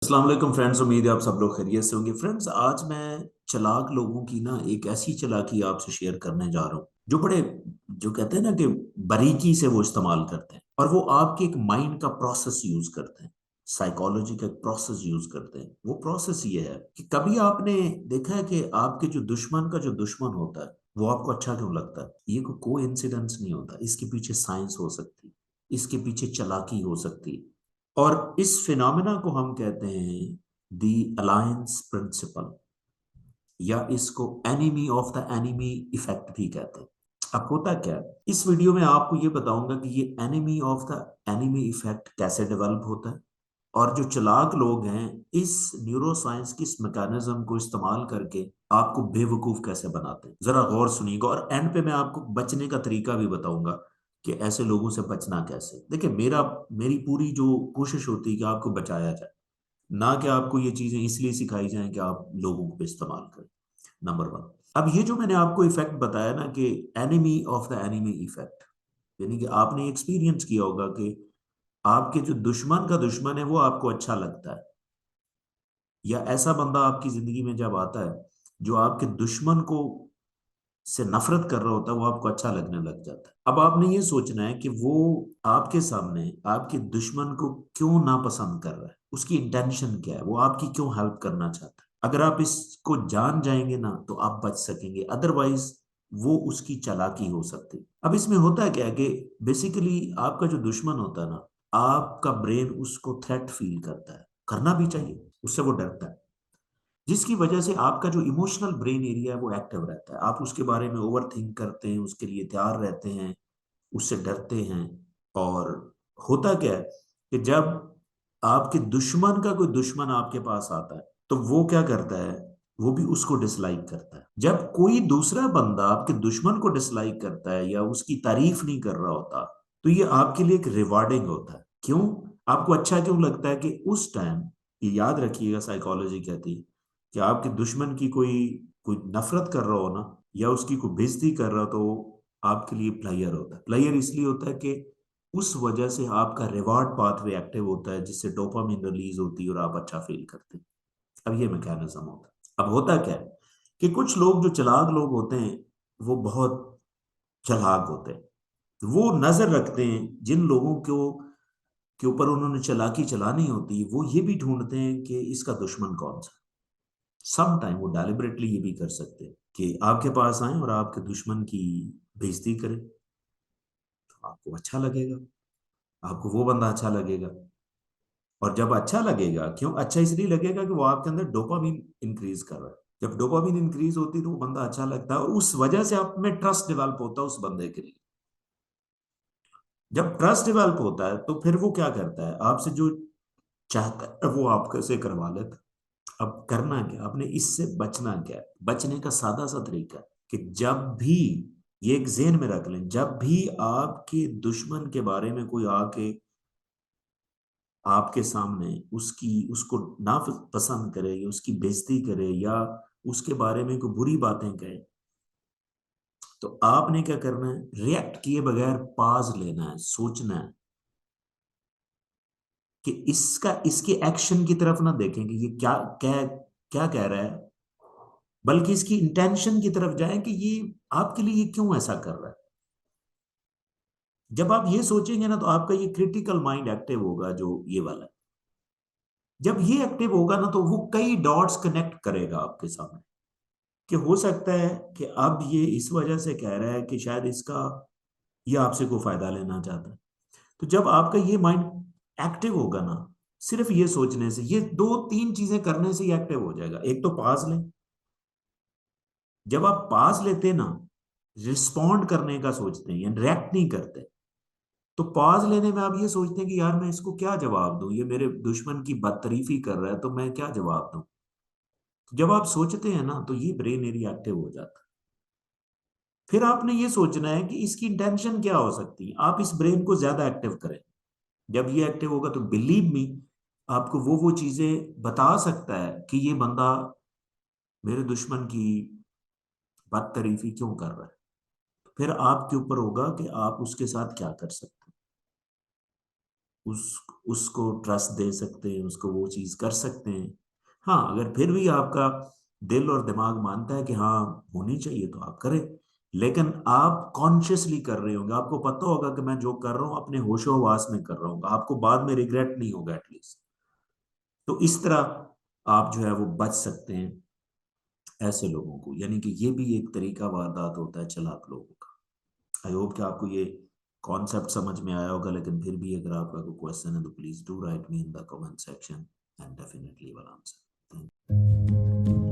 अस्सलाम वालेकुम फ्रेंड्स। उम्मीद है आप सब लोग खैरियत से होंगे। फ्रेंड्स, आज मैं चालाक लोगों की ना एक ऐसी चालाकी आपसे शेयर करने जा रहा हूँ जो बड़े, जो कहते हैं ना कि बारीकी से वो इस्तेमाल करते हैं और वो आपके एक माइंड का प्रोसेस यूज करते हैं, साइकोलॉजी का एक प्रोसेस यूज करते हैं। वो प्रोसेस ये है कि कभी आपने देखा है कि आपके जो दुश्मन का जो दुश्मन होता है वो आपको अच्छा क्यों लगता है? ये कोई इंसिडेंस नहीं होता, इसके पीछे साइंस हो सकती है, इसके पीछे चालाकी हो सकती है। और इस फिनोमेना को हम कहते हैं दी अलायंस प्रिंसिपल, या इसको enemy of the enemy effect भी कहते हैं। अब होता क्या है, इस वीडियो में आपको ये बताऊंगा कि ये enemy of the enemy effect कैसे डेवलप होता है और जो चालाक लोग हैं इस न्यूरो साइंस की इस मैकेनिज्म को इस्तेमाल करके आपको बेवकूफ कैसे बनाते हैं। जरा गौर सुनिएगा और एंड पे मैं आपको बचने का तरीका भी बताऊंगा कि ऐसे लोगों से बचना कैसे। देखिए, मेरी पूरी जो कोशिश होती है कि आपको बचाया जाए, ना कि आपको ये चीजें इसलिए सिखाई जाएं कि आप लोगों को इस्तेमाल करें। नंबर वन, अब ये जो मैंने आपको इफेक्ट बताया ना कि enemy of the enemy effect, यानी कि आपने एक्सपीरियंस किया होगा कि आपके जो दुश्मन का दुश्मन है वो आपको अच्छा लगता है, या ऐसा बंदा आपकी जिंदगी में जब आता है जो आपके दुश्मन को से नफरत कर रहा होता है वो आपको अच्छा लगने लग जाता है। अब आपने ये सोचना है कि वो आपके सामने आपके दुश्मन को क्यों नापसंद कर रहा है, उसकी इंटेंशन क्या है, वो आपकी क्यों हेल्प करना चाहता है। अगर आप इसको जान जाएंगे ना तो आप बच सकेंगे, अदरवाइज वो उसकी चालाकी हो सकती है। अब इसमें होता है क्या है कि बेसिकली आपका जो दुश्मन होता है ना, आपका ब्रेन उसको थ्रेट फील करता है, करना भी चाहिए, उससे वो डरता है, जिसकी वजह से आपका जो इमोशनल ब्रेन एरिया है वो एक्टिव रहता है। आप उसके बारे में ओवर थिंक करते हैं, उसके लिए तैयार रहते हैं, उससे डरते हैं। और होता क्या है कि जब आपके दुश्मन का कोई दुश्मन आपके पास आता है तो वो क्या करता है, वो भी उसको डिसलाइक करता है। जब कोई दूसरा बंदा आपके दुश्मन को डिसलाइक करता है या उसकी तारीफ नहीं कर रहा होता तो ये आपके लिए एक रिवार्डिंग होता है। क्यों? आपको अच्छा क्यों लगता है कि उस टाइम, ये याद रखिएगा, साइकोलॉजी कहती है कि आपके दुश्मन की कोई कोई नफरत कर रहा हो ना, या उसकी कोई बेइज्जती कर रहा हो, तो वो आपके लिए प्लेयर होता है। प्लेयर इसलिए होता है कि उस वजह से आपका रिवार्ड पाथवे एक्टिव होता है, जिससे डोपामिन रिलीज होती है और आप अच्छा फील करते हैं। अब ये मैकेनिज्म होता है। अब होता क्या है कि कुछ लोग जो चालाक लोग होते हैं वो बहुत चालाक होते हैं। वो नजर रखते हैं जिन लोगों को के ऊपर उन्होंने चालाकी चलानी होती है, वो ये भी ढूंढते हैं कि इसका दुश्मन कौन सा। सम टाइम वो डेलिबरेटली ये भी कर सकते हैं कि आपके पास आए और आपके दुश्मन की बेइज्जती करें, तो आपको अच्छा लगेगा, आपको वो बंदा अच्छा लगेगा। और जब अच्छा लगेगा, क्यों अच्छा इसलिए लगेगा कि वो आपके अंदर डोपामीन इंक्रीज कर रहा है। जब डोपामीन इंक्रीज होती है तो वो बंदा अच्छा लगता है और उस वजह से आप में ट्रस्ट डेवलप होता है उस बंदे के लिए। जब ट्रस्ट डेवलप होता है तो फिर वो क्या करता है, आपसे जो चाहता है वो आपके से करवा लेता है। अब करना क्या, आपने इससे बचना क्या है? बचने का सादा सा तरीका है कि जब भी, ये एक जेहन में रख लें, जब भी आपके दुश्मन के बारे में कोई आके आपके सामने उसकी उसको ना पसंद करे या उसकी बेइज्जती करे या उसके बारे में कोई बुरी बातें कहे, तो आपने क्या करना है, रिएक्ट किए बगैर पाज लेना है, सोचना है कि इसका, इसके एक्शन की तरफ ना देखें कि ये क्या क्या क्या कह रहा है, बल्कि इसकी इंटेंशन की तरफ जाएं कि ये आपके लिए ये क्यों ऐसा कर रहा है। जब आप ये सोचेंगे ना तो आपका ये क्रिटिकल माइंड एक्टिव होगा, जो ये वाला। जब ये एक्टिव होगा ना तो वो कई डॉट्स कनेक्ट करेगा आपके सामने कि हो सकता है कि अब ये इस वजह से कह रहा है कि शायद इसका, ये आपसे कोई फायदा लेना चाहता है। तो जब आपका ये माइंड एक्टिव होगा ना, सिर्फ ये सोचने से, ये दो तीन चीजें करने से ही एक्टिव हो जाएगा। एक तो पास लें, जब आप पास लेते ना, रिस्पॉन्ड करने का सोचते हैं या रिएक्ट नहीं करते, तो पॉज लेने में आप ये सोचते हैं कि यार मैं इसको क्या जवाब दूं, ये मेरे दुश्मन की बदतरीफी कर रहा है तो मैं क्या जवाब दूं। तो जब आप सोचते हैं ना तो ये ब्रेन एरिया एक्टिव हो जाता है। फिर आपने ये सोचना है कि इसकी इंटेंशन क्या हो सकती है, आप इस ब्रेन को ज्यादा एक्टिव करें। जब ये एक्टिव होगा तो बिलीव मी, आपको वो चीजें बता सकता है कि ये बंदा मेरे दुश्मन की बदतरीफी क्यों कर रहा है। फिर आपके ऊपर होगा कि आप उसके साथ क्या कर सकते हैं। उस उसको ट्रस्ट दे सकते हैं, उसको वो चीज कर सकते हैं। हाँ, अगर फिर भी आपका दिल और दिमाग मानता है कि हाँ होनी चाहिए तो आप करें, लेकिन आप कॉन्शियसली कर रहे होंगे, आपको पता होगा कि मैं जो कर रहा हूँ अपने होशो हवास में कर रहा हूँ, आपको बाद में रिग्रेट नहीं होगा एटलीस्ट। तो इस तरह आप जो है वो बच सकते हैं ऐसे लोगों को, यानी कि ये भी एक तरीका वारदात होता है चालाक लोगों का। आई होप कि आपको ये कॉन्सेप्ट समझ में आया होगा, लेकिन फिर भी अगर आपका कोई क्वेश्चन है तो please do right me in the comment section and definitely will answer. Thank